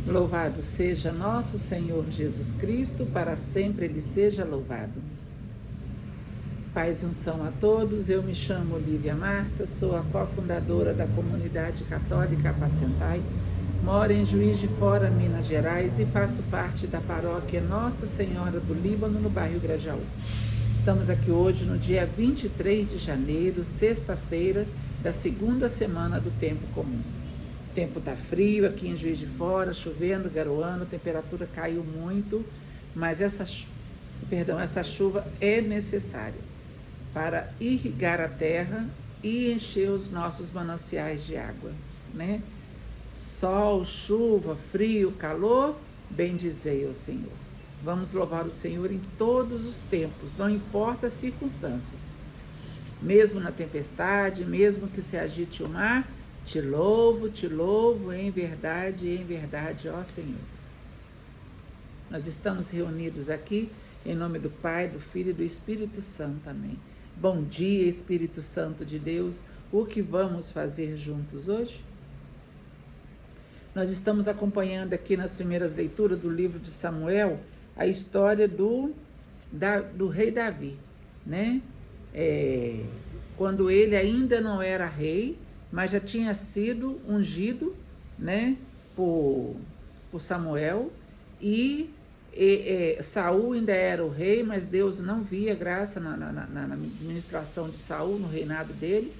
Louvado seja nosso Senhor Jesus Cristo, para sempre Ele seja louvado. Paz e unção a todos, eu me chamo Lívia Marta, sou a cofundadora da Comunidade Católica Apacentai, moro em Juiz de Fora, Minas Gerais e faço parte da paróquia Nossa Senhora do Líbano, no bairro Grajaú. Estamos aqui hoje no dia 23 de janeiro, sexta-feira, da segunda semana do tempo comum. O tempo está frio aqui em Juiz de Fora, chovendo, garoando, a temperatura caiu muito, mas essa chuva é necessária para irrigar a terra e encher os nossos mananciais de água, né? Sol, chuva, frio, calor, bendizei ao Senhor. Vamos louvar o Senhor em todos os tempos, não importa as circunstâncias. Mesmo na tempestade, mesmo que se agite o mar, te louvo, em verdade, ó Senhor. Nós estamos reunidos aqui em nome do Pai, do Filho e do Espírito Santo. Amém. Bom dia, Espírito Santo de Deus. O que vamos fazer juntos hoje? Nós estamos acompanhando aqui nas primeiras leituras do livro de Samuel a história do rei Davi, né? Quando ele ainda não era rei, mas já tinha sido ungido, né, por Samuel, e Saul ainda era o rei, mas Deus não via graça na administração de Saul, no reinado dele,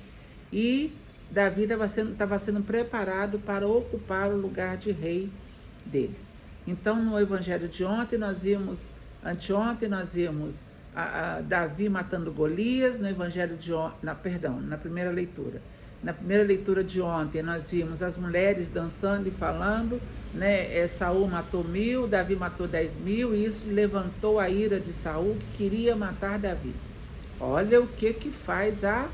e Davi estava sendo preparado para ocupar o lugar de rei deles. Então, no evangelho de ontem, anteontem nós vimos Davi matando Golias, no evangelho de ontem, na primeira leitura. Na primeira leitura de ontem, nós vimos as mulheres dançando e falando, né? Saul matou 1000, Davi matou 10.000, e isso levantou a ira de Saul, que queria matar Davi. Olha o que faz a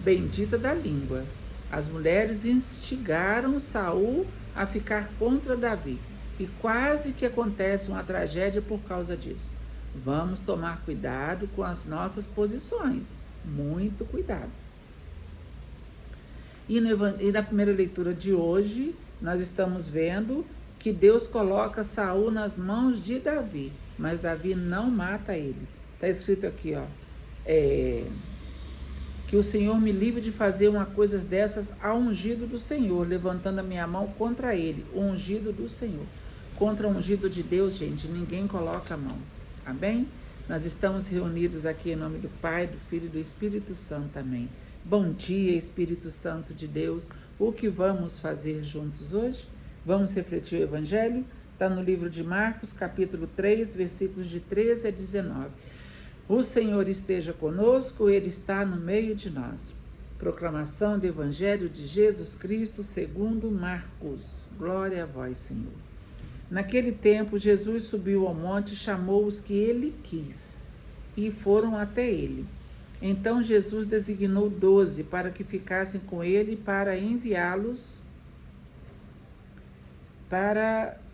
bendita da língua. As mulheres instigaram Saul a ficar contra Davi, e quase que acontece uma tragédia por causa disso. Vamos tomar cuidado com as nossas posições, muito cuidado. E na primeira leitura de hoje, nós estamos vendo que Deus coloca Saul nas mãos de Davi, mas Davi não mata ele. Está escrito aqui, ó, que o Senhor me livre de fazer uma coisa dessas ao ungido do Senhor, levantando a minha mão contra ele, o ungido do Senhor. Contra o ungido de Deus, gente, ninguém coloca a mão. Amém? Nós estamos reunidos aqui em nome do Pai, do Filho e do Espírito Santo. Amém. Bom dia, Espírito Santo de Deus. O que vamos fazer juntos hoje? Vamos refletir o Evangelho? Está no livro de Marcos, capítulo 3, versículos de 13 a 19. O Senhor esteja conosco, Ele está no meio de nós. Proclamação do Evangelho de Jesus Cristo segundo Marcos. Glória a vós, Senhor. Naquele tempo, Jesus subiu ao monte e chamou os que ele quis, e foram até ele. Então Jesus designou 12 para que ficassem com ele para enviá-los.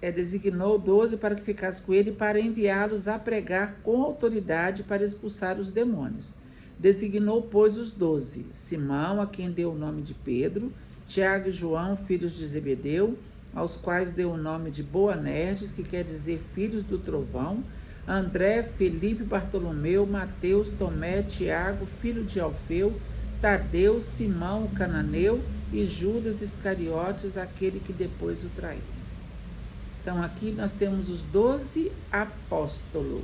Designou 12 para que ficassem com ele para enviá-los a pregar com autoridade para expulsar os demônios. Designou, pois, os 12: Simão, a quem deu o nome de Pedro, Tiago e João, filhos de Zebedeu, aos quais deu o nome de Boanerges, que quer dizer filhos do trovão, André, Felipe, Bartolomeu, Mateus, Tomé, Tiago, filho de Alfeu, Tadeu, Simão, o cananeu, e Judas Iscariotes, aquele que depois o traiu. Então aqui nós temos os 12 apóstolos.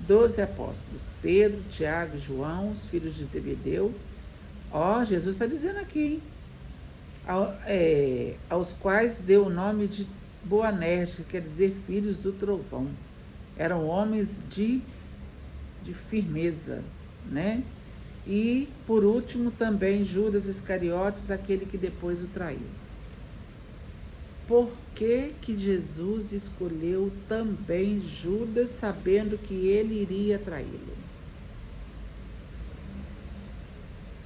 12 apóstolos: Pedro, Tiago e João, os filhos de Zebedeu. Jesus está dizendo aqui, aos quais deu o nome de Boanerges, que quer dizer filhos do trovão. Eram homens de firmeza, né? E, por último, também Judas Iscariotes, aquele que depois o traiu. Por que Jesus escolheu também Judas, sabendo que ele iria traí-lo?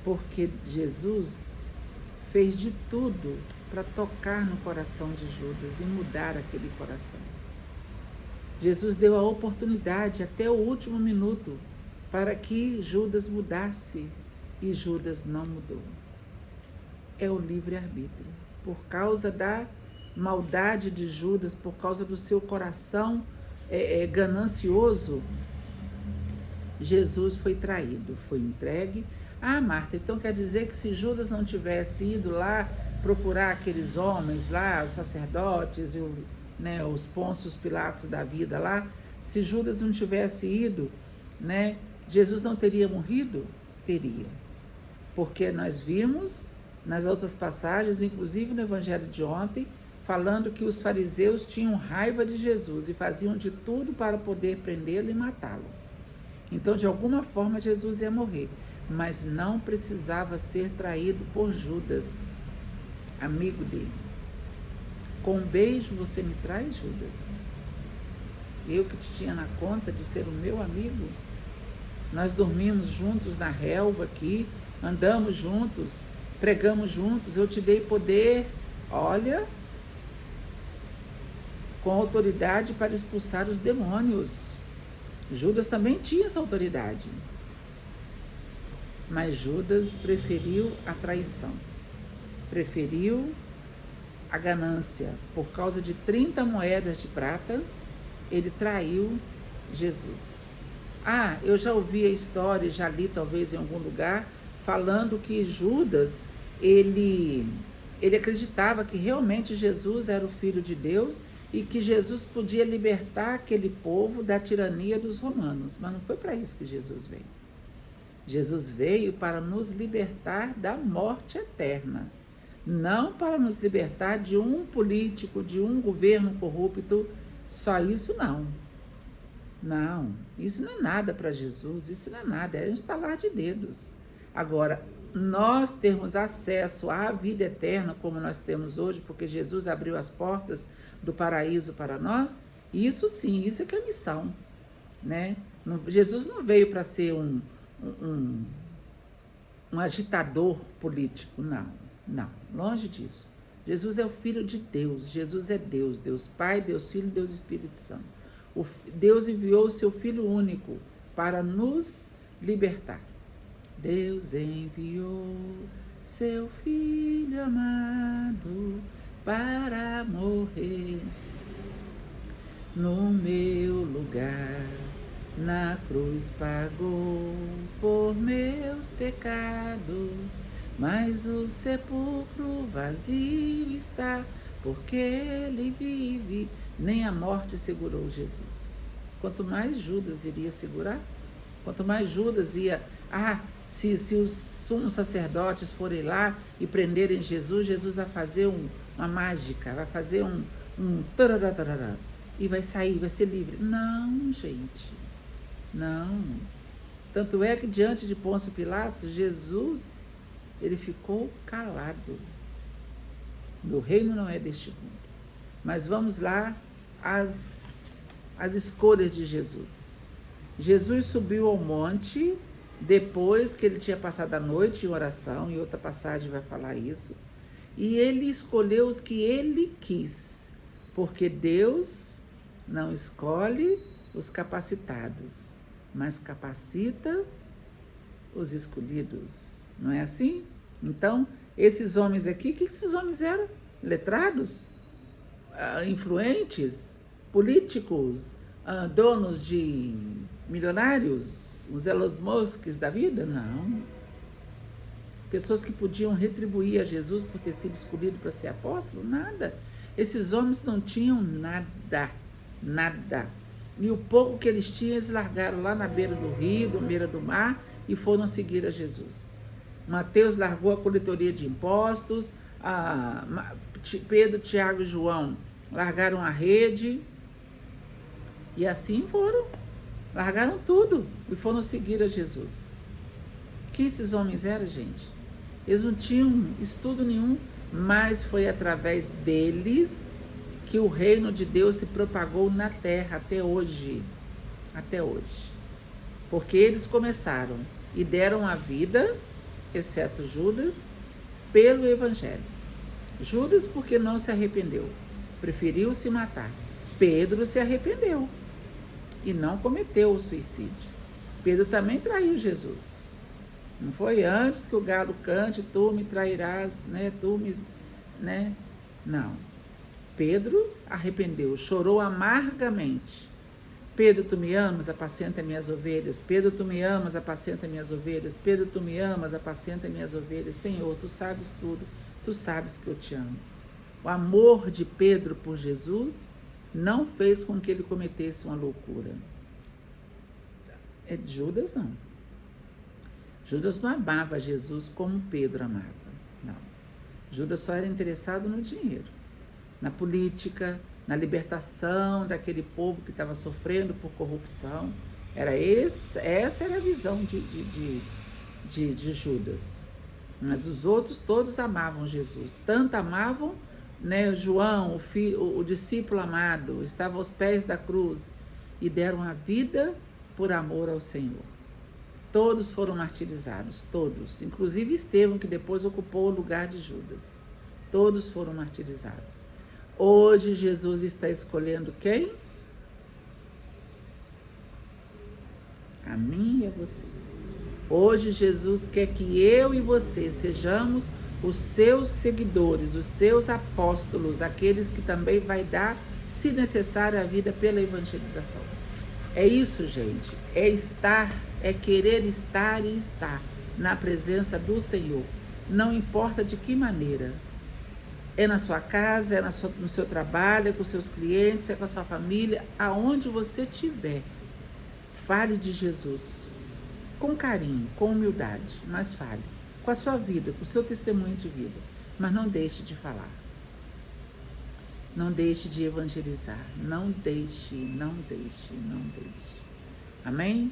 Porque Jesus fez de tudo para tocar no coração de Judas e mudar aquele coração. Jesus deu a oportunidade até o último minuto para que Judas mudasse, e Judas não mudou. É o livre-arbítrio. Por causa da maldade de Judas, por causa do seu coração ganancioso, Jesus foi traído, foi entregue. Ah, Marta, então quer dizer que se Judas não tivesse ido lá procurar aqueles homens lá, os sacerdotes e os Pôncios Pilatos da vida lá, se Judas não tivesse ido, Jesus não teria morrido? Teria. Porque nós vimos nas outras passagens, inclusive no Evangelho de ontem, falando que os fariseus tinham raiva de Jesus e faziam de tudo para poder prendê-lo e matá-lo. Então, de alguma forma, Jesus ia morrer, mas não precisava ser traído por Judas, amigo dele. Com um beijo você me traz, Judas? Eu que te tinha na conta de ser o meu amigo? Nós dormimos juntos na relva aqui, andamos juntos, pregamos juntos, eu te dei poder, olha, com autoridade para expulsar os demônios. Judas também tinha essa autoridade. Mas Judas preferiu a traição, preferiu a ganância. Por causa de 30 moedas de prata, ele traiu Jesus. Ah, eu já ouvi a história, já li talvez em algum lugar, falando que Judas, ele acreditava que realmente Jesus era o Filho de Deus e que Jesus podia libertar aquele povo da tirania dos romanos. Mas não foi para isso que Jesus veio. Jesus veio para nos libertar da morte eterna, não para nos libertar de um político, de um governo corrupto, só isso não. Não, isso não é nada para Jesus, isso não é nada, é um estalar de dedos. Agora, nós termos acesso à vida eterna como nós temos hoje, porque Jesus abriu as portas do paraíso para nós, isso sim, isso é que é missão, Jesus não veio para ser um agitador político, não, longe disso. Jesus é o Filho de Deus, Jesus é Deus, Deus Pai, Deus Filho, Deus Espírito Santo. Deus enviou o seu Filho único para nos libertar. Deus enviou seu Filho amado para morrer no meu lugar. Na cruz pagou por meus pecados, mas o sepulcro vazio está, porque ele vive. Nem a morte segurou Jesus. Quanto mais Judas iria segurar, quanto mais Judas ia... se os sumos sacerdotes forem lá e prenderem Jesus, Jesus vai fazer uma mágica, vai fazer um tarará, e vai sair, vai ser livre. Não, gente, não. Tanto é que diante de Pôncio Pilatos, Jesus, ele ficou calado. Meu reino não é deste mundo. Mas vamos lá, as escolhas de Jesus. Jesus subiu ao monte, depois que ele tinha passado a noite em oração, e outra passagem vai falar isso, e ele escolheu os que ele quis, porque Deus não escolhe os capacitados, mas capacita os escolhidos, não é assim? Então, esses homens aqui, o que esses homens eram? Letrados? Influentes? Políticos? Donos de milionários? Os Elon Musks da vida? Não. Pessoas que podiam retribuir a Jesus por ter sido escolhido para ser apóstolo? Nada. Esses homens não tinham nada. E o pouco que eles tinham, eles largaram lá na beira do rio, na beira do mar, e foram seguir a Jesus. Mateus largou a coletoria de impostos, Pedro, Tiago e João largaram a rede, e assim foram. Largaram tudo e foram seguir a Jesus. Quem esses homens eram, gente? Eles não tinham estudo nenhum, mas foi através deles que o reino de Deus se propagou na terra até hoje. Até hoje. Porque eles começaram e deram a vida, exceto Judas, pelo Evangelho. Judas porque não se arrependeu, preferiu se matar. Pedro se arrependeu e não cometeu o suicídio. Pedro também traiu Jesus. Não foi antes que o galo cante, tu me trairás, Não. Pedro arrependeu, chorou amargamente. Pedro, tu me amas, apacenta minhas ovelhas. Pedro, tu me amas, apacenta minhas ovelhas. Pedro, tu me amas, apacenta minhas ovelhas. Senhor, tu sabes tudo, tu sabes que eu te amo. O amor de Pedro por Jesus não fez com que ele cometesse uma loucura. Judas não. Judas não amava Jesus como Pedro amava. Não. Judas só era interessado no dinheiro, na política, na libertação daquele povo que estava sofrendo por corrupção. Essa era a visão de Judas. Mas os outros todos amavam Jesus. Tanto amavam, né, João, o discípulo amado, estava aos pés da cruz e deram a vida por amor ao Senhor. Todos foram martirizados, todos. Inclusive Estevão, que depois ocupou o lugar de Judas. Todos foram martirizados. Hoje Jesus está escolhendo quem? A mim e a você. Hoje Jesus quer que eu e você sejamos os seus seguidores, os seus apóstolos, aqueles que também vai dar, se necessário, a vida pela evangelização. É isso, gente. É querer estar e estar na presença do Senhor. Não importa de que maneira. É na sua casa, é no seu trabalho, é com seus clientes, é com a sua família, aonde você estiver. Fale de Jesus. Com carinho, com humildade, mas fale. Com a sua vida, com o seu testemunho de vida. Mas não deixe de falar. Não deixe de evangelizar. Não deixe. Amém?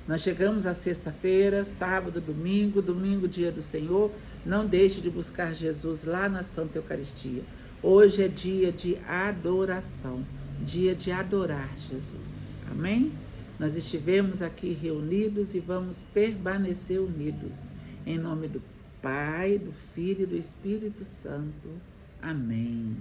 Nós chegamos à sexta-feira, sábado, domingo, dia do Senhor. Não deixe de buscar Jesus lá na Santa Eucaristia. Hoje é dia de adoração, dia de adorar Jesus. Amém? Nós estivemos aqui reunidos e vamos permanecer unidos. Em nome do Pai, do Filho e do Espírito Santo. Amém.